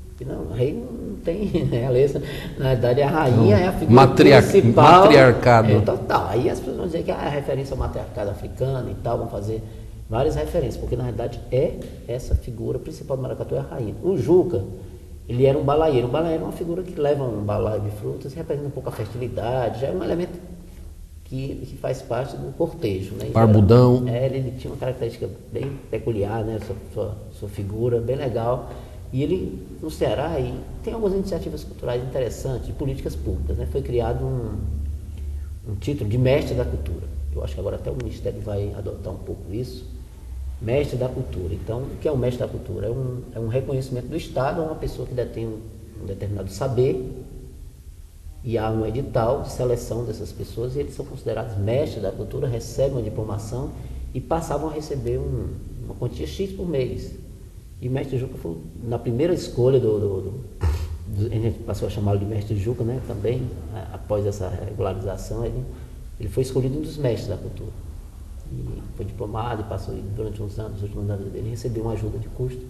Porque não, o rei não tem realeza, na verdade a rainha é a figura principal. Matriarcado. Total, aí as pessoas vão dizer que é a referência ao matriarcado africano e tal, vão fazer várias referências, porque na verdade essa figura principal do maracatu é a rainha. O Juca, ele era um balaieiro. Um balaieiro é uma figura que leva um balaio de frutas e representa um pouco a fertilidade, já é um elemento que faz parte do cortejo, né? Barbudão. Ele tinha uma característica bem peculiar, né? Sua figura bem legal. E ele, no Ceará, tem algumas iniciativas culturais interessantes, de políticas públicas, né? Foi criado um título de mestre da cultura. Eu acho que agora até o Ministério vai adotar um pouco isso. Mestre da cultura. Então, o que é o mestre da cultura? É um reconhecimento do Estado a uma pessoa que detém um determinado saber E há um edital de seleção dessas pessoas e eles são considerados mestres da cultura, recebem uma diplomação e passavam a receber uma quantia X por mês. E o mestre Juca foi na primeira escolha a gente passou a chamá-lo de mestre Juca, né? Também, após essa regularização, ele foi escolhido um dos mestres da cultura. E foi diplomado e passou durante uns anos, os últimos anos dele, recebeu uma ajuda de custo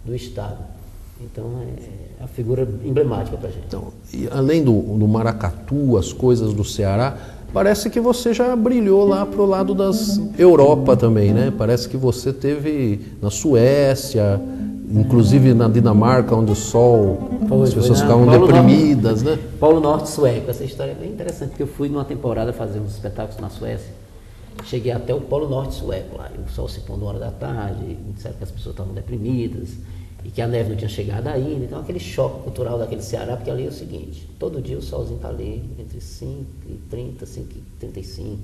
do Estado. Então é a figura emblemática para a gente. Então, e além do maracatu, as coisas do Ceará, parece que você já brilhou lá para o lado das Europa também, né? Parece que você teve na Suécia, inclusive na Dinamarca, onde o sol, as pessoas ficavam deprimidas, né? Polo Norte sueco. Essa história é bem interessante, porque eu fui numa temporada fazer uns espetáculos na Suécia. Cheguei até o Polo Norte sueco lá, e o sol se pondo 1 hora da tarde, me disseram que as pessoas estavam deprimidas e que a neve não tinha chegado ainda. Então aquele choque cultural daquele Ceará, porque ali é o seguinte, todo dia o solzinho está ali entre 5h30, 5h35,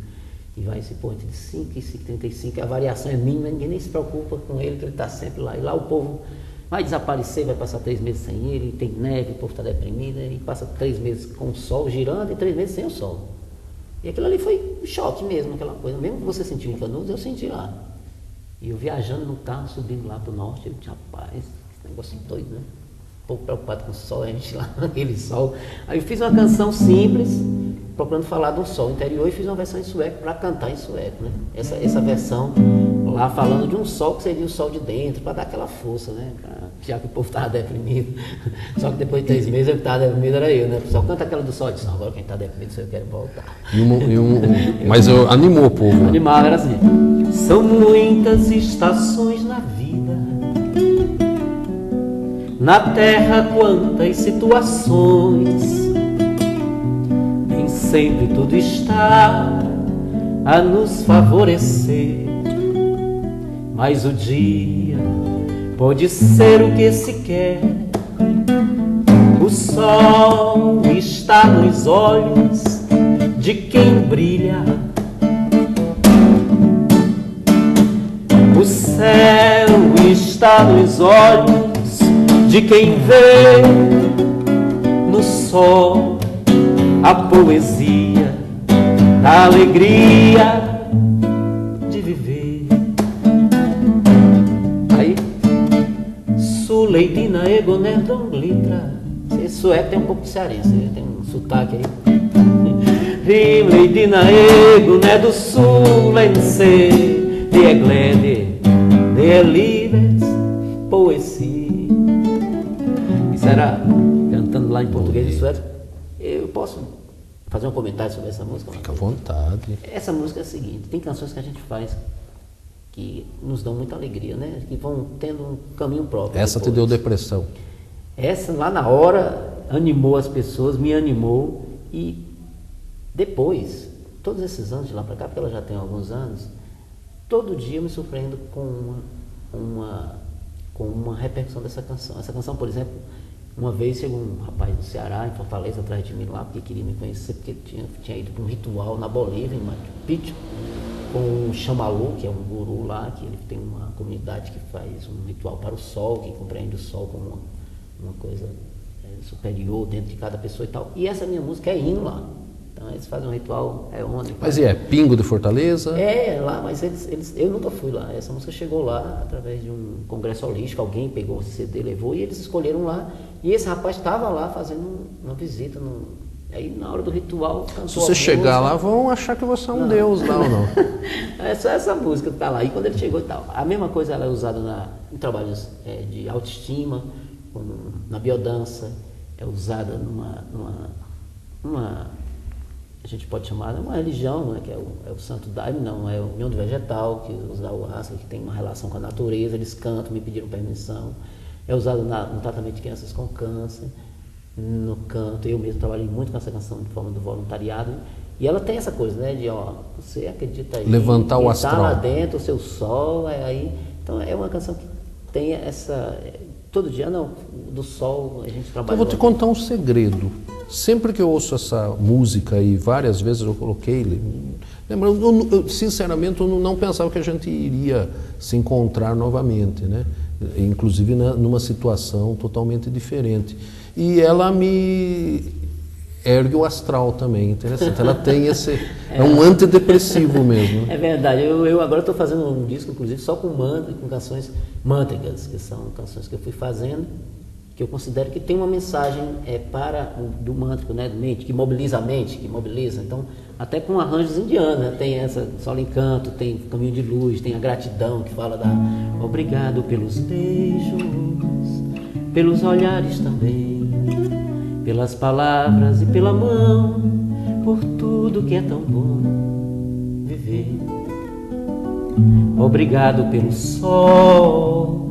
e vai se pôr entre 5 e 5h35, a variação é mínima, ninguém nem se preocupa com ele, que ele está sempre lá. E lá o povo vai desaparecer, vai passar 3 meses sem ele, tem neve, o povo está deprimido, e passa 3 meses com o sol girando e 3 meses sem o sol. E aquilo ali foi um choque mesmo, aquela coisa. Mesmo que você sentiu em Canudos, eu senti lá. E eu viajando no carro, subindo lá para o norte, eu disse, rapaz, esse negócio é doido, né? Um pouco preocupado com o sol, a gente lá naquele sol. Aí eu fiz uma canção simples, procurando falar do sol interior, e fiz uma versão em sueco para cantar em sueco, né? Essa versão lá falando de um sol que seria o sol de dentro, para dar aquela força, né? Já que o povo estava deprimido. Só que depois de 3 meses eu que estava deprimido era eu, né? Só canta aquela do sol, eu disse, não, agora quem está deprimido só eu quero voltar. Mas animou o povo. Animava, era assim. São muitas estações na vida, na terra quantas situações, nem sempre tudo está a nos favorecer, mas o dia pode ser o que se quer. O sol está nos olhos de quem brilha, o céu está nos olhos de quem vê no sol a poesia da alegria de viver. Aí, Suleidina Egonerdon Glitra. Esse sueco tem um pouco de cearense, tem um sotaque aí. Suleidina Egonerdon Sulense de Eglede de Elives Poesia. Isso era cantando lá em português e sueco. Eu posso fazer um comentário sobre essa música? Fica à vontade. Essa música é a seguinte, tem canções que a gente faz que nos dão muita alegria, né? Que vão tendo um caminho próprio. Essa depois te deu depressão. Essa lá na hora animou as pessoas, me animou, e depois, todos esses anos de lá para cá, porque ela já tem alguns anos, todo dia eu me surpreendo com uma repercussão dessa canção. Essa canção, por exemplo, uma vez chegou um rapaz do Ceará, em Fortaleza, atrás de mim lá, porque queria me conhecer, porque tinha ido para um ritual na Bolívia, em Machu Picchu, com um Xamalu, que é um guru lá, que ele tem uma comunidade que faz um ritual para o sol, que compreende o sol como uma coisa superior dentro de cada pessoa e tal. E essa minha música é hino lá. Então eles fazem um ritual único. Mas é Pingo de Fortaleza? É, lá, mas eu nunca fui lá. Essa música chegou lá através de um congresso holístico, alguém pegou o CD, levou, e eles escolheram lá. E esse rapaz estava lá fazendo uma visita. Aí na hora do ritual cantou. Se você chegar lá, vão achar que você é um deus lá ou não? É só essa música que está lá. E quando ele chegou e tal. A mesma coisa ela é usada em trabalhos de autoestima, na biodança, é usada numa a gente pode chamar de uma religião, né, que é o Santo Daime, não, é o Mundo Vegetal, que usa o ayahuasca, que tem uma relação com a natureza, eles cantam, me pediram permissão. É usado no tratamento de crianças com câncer, no canto. Eu mesmo trabalhei muito com essa canção de forma do voluntariado. E ela tem essa coisa, né, de, você acredita aí, levantar o astral. Está lá dentro, o seu sol, aí. Então é uma canção que tem essa... Todo dia, não, do sol a gente trabalha. Eu vou te contar um segredo. Sempre que eu ouço essa música, e várias vezes eu coloquei, sinceramente eu não pensava que a gente iria se encontrar novamente, né? Inclusive numa situação totalmente diferente. E ela ergue o astral também, interessante. Ela tem esse... É um antidepressivo mesmo. É verdade. Eu agora estou fazendo um disco, inclusive, só com canções mântricas, que são canções que eu fui fazendo, que eu considero que tem uma mensagem do mântrico, né, mente, que mobiliza a mente, que mobiliza. Então, até com arranjos indianos, né, tem essa Solo Encanto, tem Caminho de Luz, tem a Gratidão, que fala da obrigado pelos beijos, pelos olhares também, pelas palavras e pela mão, por tudo que é tão bom viver. Obrigado pelo sol,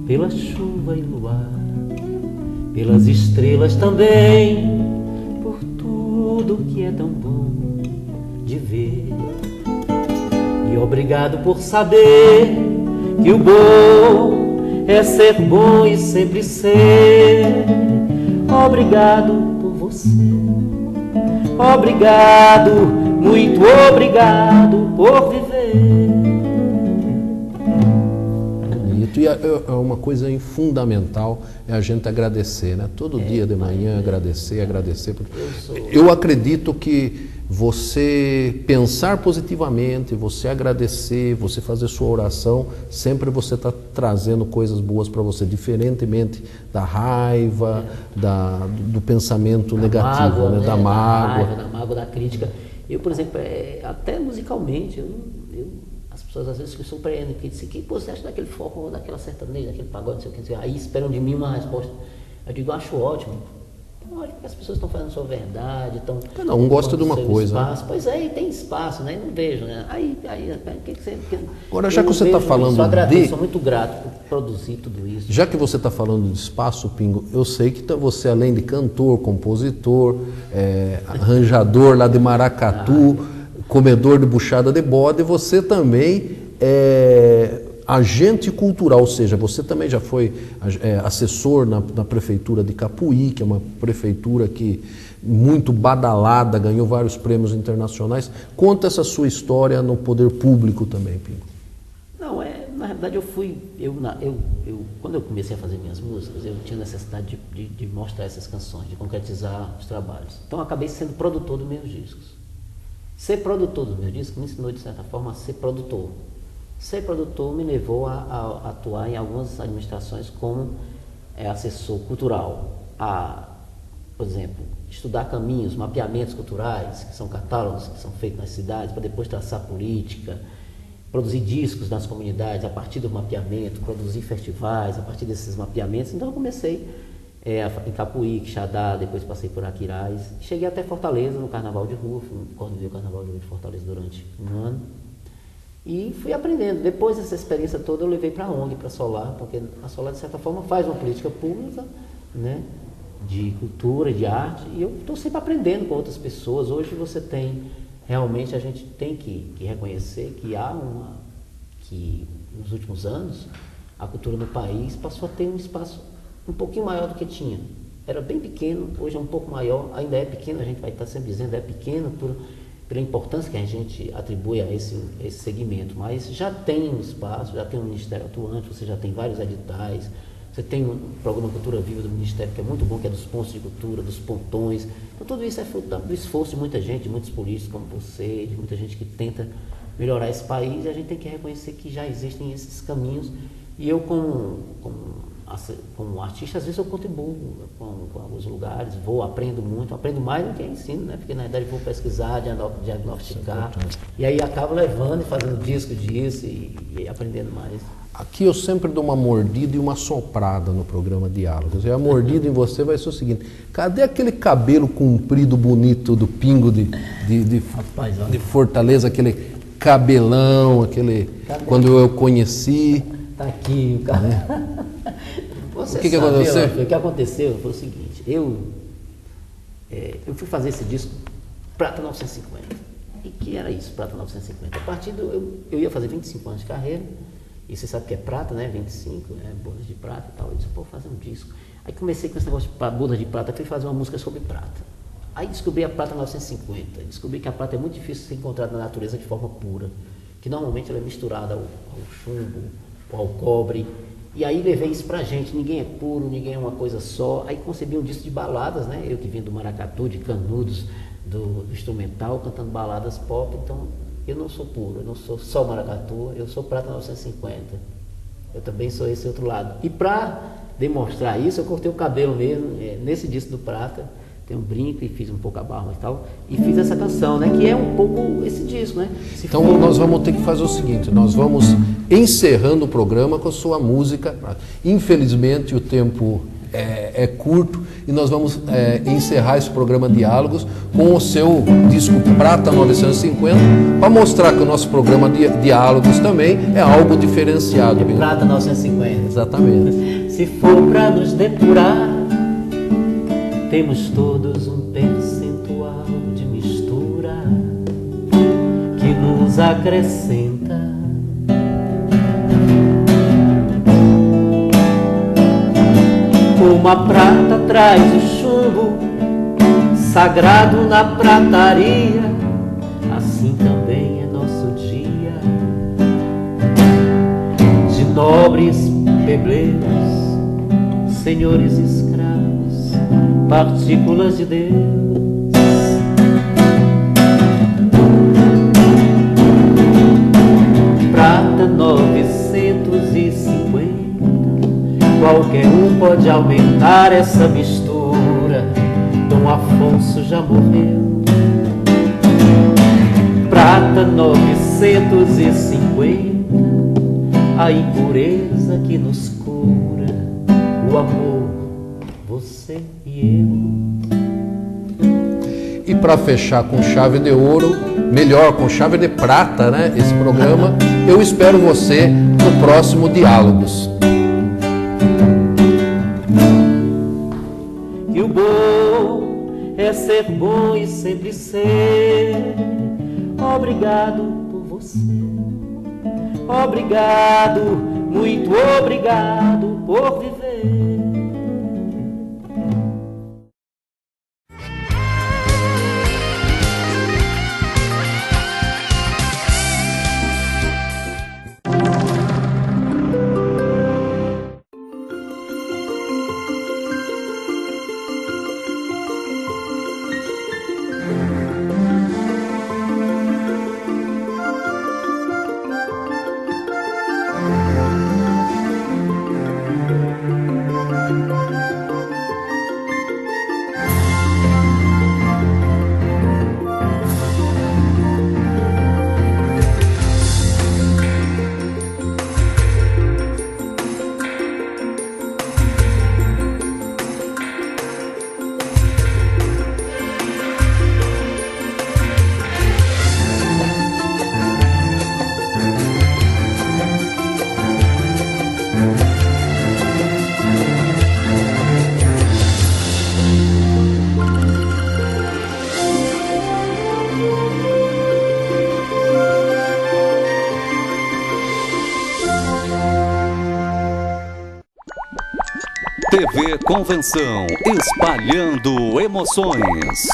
pela chuva e luar, pelas estrelas também, por tudo que é tão bom de ver. E obrigado por saber que o bom é ser bom e sempre ser. Obrigado por você, obrigado, muito obrigado por viver. Bonito. E é uma coisa fundamental, é a gente agradecer, né? Todo dia de manhã agradecer. Eu acredito que você pensar positivamente, você agradecer, você fazer sua oração, sempre você está trazendo coisas boas para você, diferentemente da raiva, do pensamento negativo, mágoa, né? Da mágoa. Da mágoa, da crítica. Eu, por exemplo, até musicalmente, as pessoas às vezes se surpreendem, porque dizem, o que você acha daquele forró, daquela sertaneja, daquele pagode, não sei o que, aí esperam de mim uma resposta. Eu digo, acho ótimo. Ótimo que as pessoas estão fazendo sua verdade, estão... Cada um gosta de uma coisa. Espaço. Pois é, e tem espaço, né? E não vejo, né? O que você... Agora, já que você está falando sou muito grato por produzir tudo isso. Já que você está falando de espaço, Pingo, eu sei que você, além de cantor, compositor, arranjador lá de maracatu, comedor de buchada de bode, você também é agente cultural, ou seja, você também já foi assessor na prefeitura de Capuí, que é uma prefeitura que muito badalada, ganhou vários prêmios internacionais. Conta essa sua história no poder público também, Pingo. Não, na realidade quando eu comecei a fazer minhas músicas, eu tinha necessidade de mostrar essas canções, de concretizar os trabalhos. Então eu acabei sendo produtor dos meus discos. Ser produtor dos meus discos me ensinou, de certa forma, a ser produtor. Ser produtor me levou a atuar em algumas administrações como assessor cultural, por exemplo, estudar caminhos, mapeamentos culturais, que são catálogos que são feitos nas cidades, para depois traçar política, produzir discos nas comunidades a partir do mapeamento, produzir festivais a partir desses mapeamentos. Então eu comecei em Capuí, Quixadá, depois passei por Aquiraz, cheguei até Fortaleza no Carnaval de Rua, coordenei o Carnaval de Rua de Fortaleza durante um ano. E fui aprendendo. Depois dessa experiência toda, eu levei para a ONG, para a Solar, porque a Solar, de certa forma, faz uma política pública, né, de cultura, de arte, e eu estou sempre aprendendo com outras pessoas. Hoje você tem, realmente, a gente tem que reconhecer que nos últimos anos, a cultura no país passou a ter um espaço um pouquinho maior do que tinha. Era bem pequeno, hoje é um pouco maior, ainda é pequeno, a gente vai estar sempre dizendo, é pequeno pela importância que a gente atribui a esse segmento, mas já tem um espaço, já tem um ministério atuante, você já tem vários editais, você tem um programa Cultura Viva do Ministério que é muito bom, que é dos pontos de cultura, dos pontões. Então tudo isso é fruto do esforço de muita gente, de muitos políticos como você, de muita gente que tenta melhorar esse país, e a gente tem que reconhecer que já existem esses caminhos. E eu, como artista, às vezes eu contribuo com alguns lugares, aprendo muito, aprendo mais do que ensino, né? Porque na verdade vou pesquisar, diagnosticar, e aí acabo levando e fazendo disco disso e aprendendo mais. Aqui eu sempre dou uma mordida e uma soprada no programa Diálogos. E a mordida em você vai ser o seguinte: cadê aquele cabelo comprido, bonito do Pingo de Fortaleza, aquele cabelão, quando eu conheci? Tá aqui o cara. O que aconteceu? O que aconteceu foi o seguinte: eu fui fazer esse disco Prata 950. E que era isso, Prata 950? A partir eu ia fazer 25 anos de carreira, e você sabe que é prata, né? 25, bodas de prata e tal. Eu disse, vou fazer um disco. Aí comecei com esse negócio de bodas de prata, fui fazer uma música sobre prata. Aí descobri a Prata 950, descobri que a prata é muito difícil de ser encontrada na natureza de forma pura, que normalmente ela é misturada ao chumbo, ou ao cobre, E aí levei isso pra gente, ninguém é puro, ninguém é uma coisa só. Aí concebi um disco de baladas, né? Eu que vim do maracatu, de Canudos, do instrumental, cantando baladas pop. Então, eu não sou puro, eu não sou só maracatu, eu sou Prata 950. Eu também sou esse outro lado. E para demonstrar isso, eu cortei o cabelo mesmo, nesse disco do Prata. Tem um brinco e fiz um pouco a barba e tal. E fiz essa canção, né? Que é um pouco esse disco, né? Então nós vamos ter que fazer o seguinte, nós vamos encerrando o programa com a sua música. Infelizmente o tempo é curto e nós vamos encerrar esse programa Diálogos com o seu disco Prata 950 para mostrar que o nosso programa Diálogos também é algo diferenciado. Prata 950. Exatamente. Se for para nos depurar, temos todos um percentual de mistura que nos acrescenta. Como a prata traz o chumbo sagrado na prataria, assim também é nosso dia de nobres plebeiros, senhores escravos, partículas de Deus. Prata 950, qualquer um pode aumentar essa mistura. Dom Afonso já morreu. Prata 950, a impureza que nos cura, o amor, você e eu. E para fechar com chave de ouro, melhor, com chave de prata, né? Esse programa, eu espero você no próximo Diálogos. E o bom é ser bom e sempre ser. Obrigado por você. Obrigado, muito obrigado por viver. TV Convenção, espalhando emoções.